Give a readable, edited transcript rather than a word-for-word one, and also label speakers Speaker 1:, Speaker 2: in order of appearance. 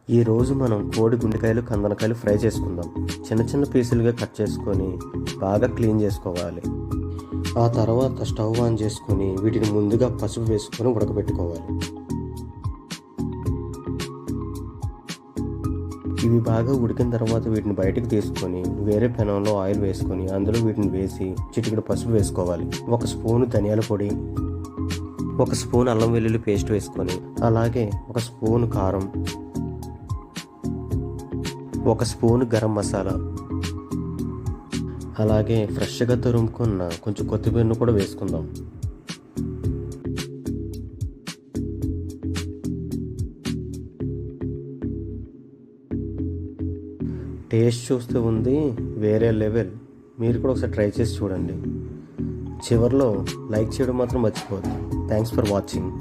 Speaker 1: ఈరోజు మనం కోడి గుండెకాయలు కందనకాయలు ఫ్రై చేసుకుందాం. చిన్న చిన్న పీసులుగా కట్ చేసుకొని బాగా క్లీన్ చేసుకోవాలి. ఆ తర్వాత స్టవ్ ఆన్ చేసుకొని వీటిని ముందుగా పసుపు వేసుకొని ఉడకబెట్టుకోవాలి. ఇవి బాగా ఉడికిన తర్వాత వీటిని బయటకు తీసుకొని వేరే పెనంలో ఆయిల్ వేసుకొని అందులో వీటిని వేసి చిటికెడు పసుపు వేసుకోవాలి. 1 స్పూను ధనియాల పొడి, 1 స్పూన్ అల్లం వెల్లుల్లి పేస్ట్ వేసుకొని, అలాగే 1 స్పూను కారం, 1 స్పూను గరం మసాలా, అలాగే ఫ్రెష్గా తురుముకున్న కొంచెం కొత్తిమీరను కూడా వేసుకుందాం. టేస్ట్ చూస్తూ ఉంది వేరే లెవెల్. మీరు కూడా ఒకసారి ట్రై చేసి చూడండి. చివరిలో లైక్ చేయడం మాత్రం మర్చిపోవద్దు. Thanks for watching.